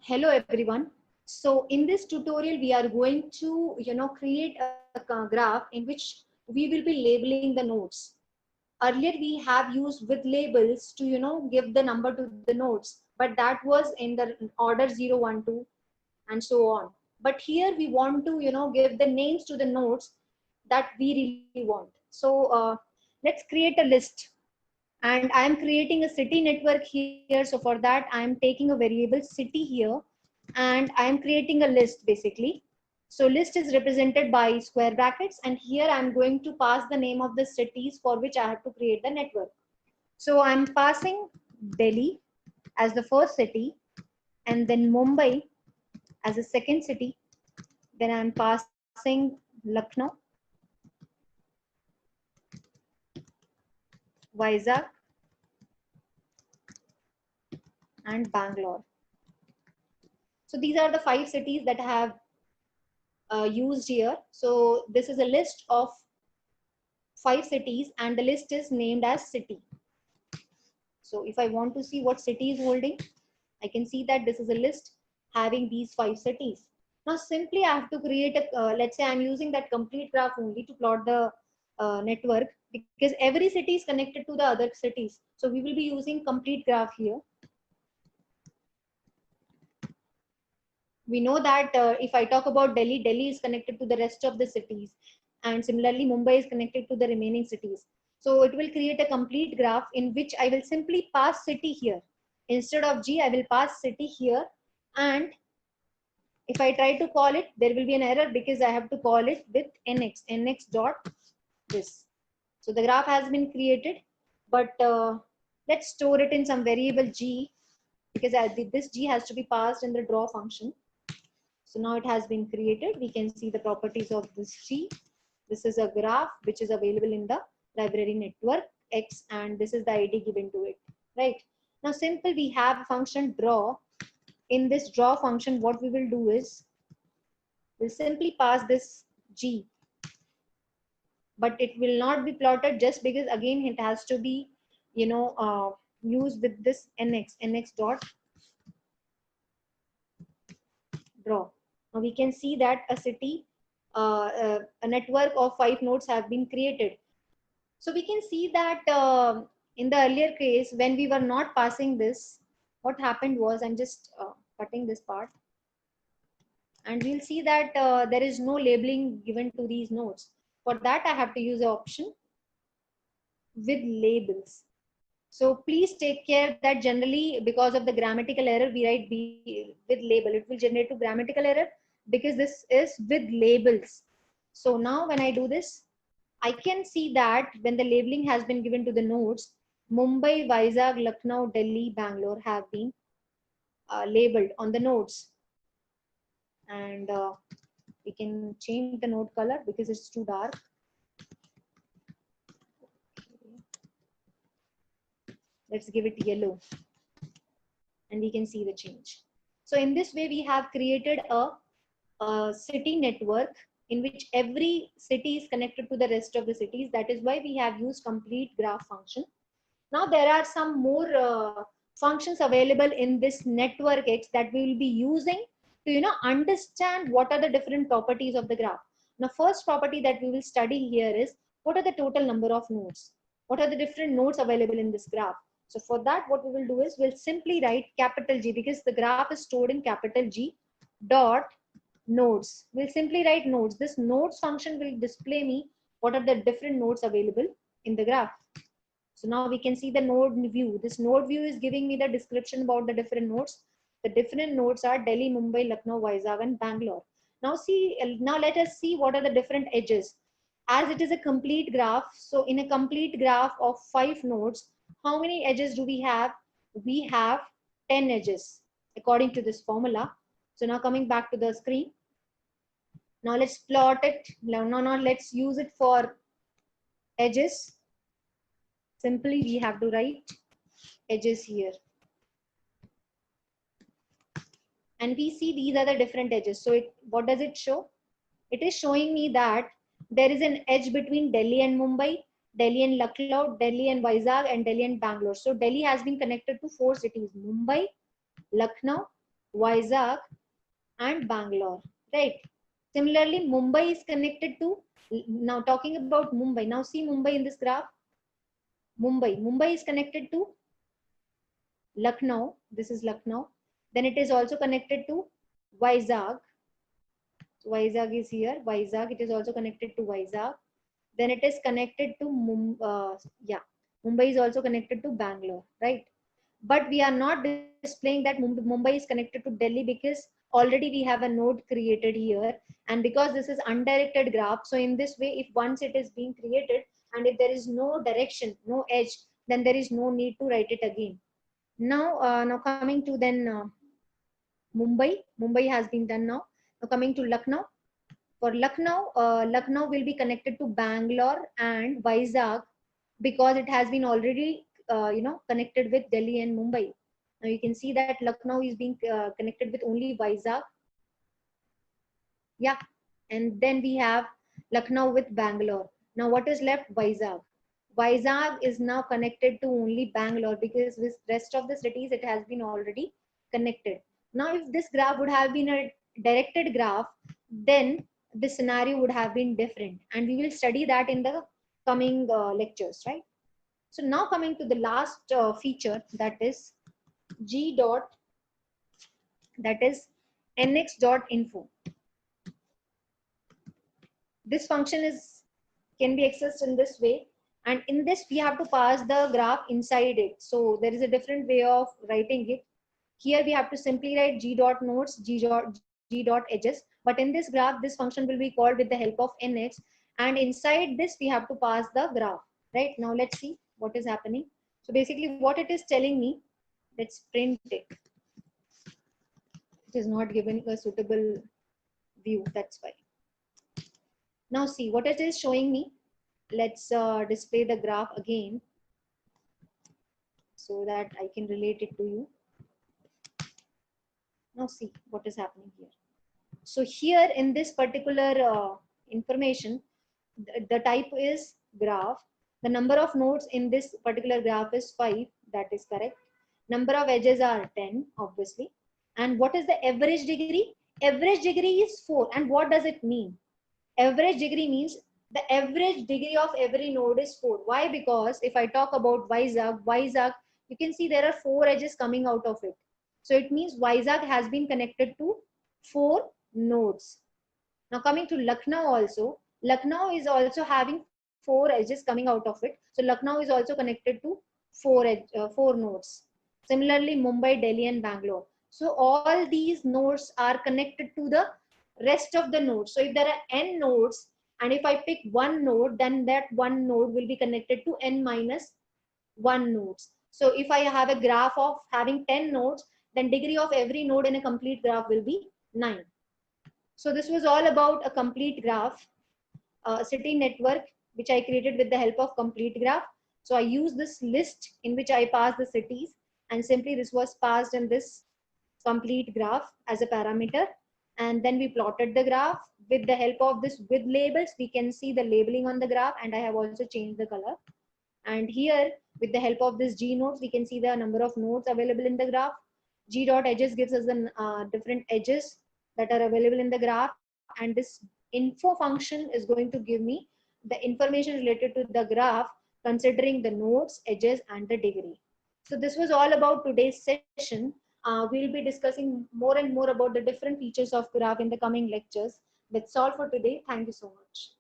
Hello everyone. So in this tutorial, we are going to, create a graph in which we will be labeling the nodes. Earlier, we have used with labels to, give the number to the nodes, but that was in the order 0, 1, 2, and so on. But here we want to, give the names to the nodes that we really want. So let's create a list. And I am creating a city network here. So for that, I am taking a variable city here, and I am creating a list basically. So list is represented by square brackets, and here I am going to pass the name of the cities for which I have to create the network. So I'm passing Delhi as the first city, and then Mumbai as the second city. Then I'm passing Lucknow, Vizag, and Bangalore. So these are the 5 cities that I have used here. So this is a list of 5 cities, and the list is named as city. So if I want to see what city is holding, I can see that this is a list having these 5 cities. Now simply I have to create a, let's say I'm using that complete graph only to plot the network, because every city is connected to the other cities. So we will be using complete graph here. We know that if I talk about Delhi, Delhi is connected to the rest of the cities, and similarly Mumbai is connected to the remaining cities. So it will create a complete graph in which I will simply pass city here. Instead of G, I will pass city here, and if I try to call it, there will be an error because I have to call it with nx dot this. So the graph has been created, but let's store it in some variable G, because this G has to be passed in the draw function. So now it has been created. We can see the properties of this G. This is a graph which is available in the library network X, and this is the ID given to it, right? Now simple, we have a function draw. In this draw function, what we will do is we'll simply pass this G, but it will not be plotted just because again it has to be, used with this nx dot draw. Now we can see that a city, a network of 5 nodes have been created. So we can see that in the earlier case, when we were not passing this, what happened was, I'm just cutting this part, and we'll see that there is no labeling given to these nodes. For that, I have to use the option with labels. So please take care that generally, because of the grammatical error, we write B with label. It will generate to grammatical error because this is with labels. So now when I do this, I can see that when the labeling has been given to the nodes, Mumbai, Vizag, Lucknow, Delhi, Bangalore have been labeled on the nodes. And we can change the node color because it's too dark. Let's give it yellow, and we can see the change. So in this way, we have created a city network in which every city is connected to the rest of the cities. That is why we have used complete graph function. Now there are some more functions available in this network X that we will be using to understand what are the different properties of the graph. Now first property that we will study here is what are the total number of nodes? What are the different nodes available in this graph? So for that, what we will do is we'll simply write capital G, because the graph is stored in capital G dot nodes. We'll simply write nodes. This nodes function will display me what are the different nodes available in the graph. So now we can see the node view. This node view is giving me the description about the different nodes. The different nodes are Delhi, Mumbai, Lucknow, Vizag, and Bangalore. Now let us see what are the different edges. As it is a complete graph, so in a complete graph of 5 nodes, how many edges do we have? We have 10 edges according to this formula. So now coming back to the screen. Now let's plot it. Now let's use it for edges. Simply we have to write edges here. And we see these are the different edges. So what does it show? It is showing me that there is an edge between Delhi and Mumbai, Delhi and Lucknow, Delhi and Vizag, and Delhi and Bangalore. So Delhi has been connected to 4 cities: Mumbai, Lucknow, Vizag, and Bangalore, right? Similarly, Mumbai is connected to, now talking about Mumbai, now see Mumbai in this graph. Mumbai is connected to Lucknow, this is Lucknow. Then it is also connected to Vizag. So Vizag is here, Vizag, it is also connected to Vizag. Then it is connected to Mumbai is also connected to Bangalore, right? But we are not displaying that Mumbai is connected to Delhi because already we have a node created here, and because this is undirected graph, so in this way, if once it is being created and if there is no direction, no edge, then there is no need to write it again. Now coming to then Mumbai has been done. Now coming to Lucknow. For Lucknow, Lucknow will be connected to Bangalore and Vizag because it has been already connected with Delhi and Mumbai. Now you can see that Lucknow is being connected with only Vizag. Yeah, and then we have Lucknow with Bangalore. Now what is left? Vizag. Vizag is now connected to only Bangalore because with rest of the cities it has been already connected. Now if this graph would have been a directed graph, then the scenario would have been different, and we will study that in the coming lectures, right? So now coming to the last feature, that is G dot, that is nx.info. This function can be accessed in this way, and in this we have to pass the graph inside it. So there is a different way of writing it. Here we have to simply write g dot nodes, g dot edges, but in this graph this function will be called with the help of nx, and inside this we have to pass the graph. Right, now let's see what is happening. So basically what it is telling me, let's print it. It is not giving a suitable view, that's why. Now see what it is showing me. Let's display the graph again so that I can relate it to you. Now see what is happening here. So here in this particular information, the type is graph. The number of nodes in this particular graph is 5. That is correct. Number of edges are 10, obviously. And what is the average degree? Average degree is 4. And what does it mean? Average degree means the average degree of every node is 4. Why? Because if I talk about Vizag, you can see there are 4 edges coming out of it. So it means Vizag has been connected to 4 nodes. Now coming to Lucknow also, Lucknow is also having 4 edges coming out of it. So Lucknow is also connected to 4 nodes. Similarly, Mumbai, Delhi and Bangalore. So all these nodes are connected to the rest of the nodes. So if there are n nodes, and if I pick one node, then that one node will be connected to n minus 1 nodes. So if I have a graph of having 10 nodes, then degree of every node in a complete graph will be 9. So this was all about a complete graph, city network, which I created with the help of complete graph. So I use this list in which I pass the cities, and simply this was passed in this complete graph as a parameter. And then we plotted the graph with the help of this with labels. We can see the labeling on the graph, and I have also changed the color. And here with the help of this G nodes, we can see the number of nodes available in the graph. G dot edges gives us the different edges that are available in the graph, and this info function is going to give me the information related to the graph considering the nodes, edges and the degree. So this was all about today's session. We'll be discussing more and more about the different features of graph in the coming lectures. That's all for today. Thank you so much.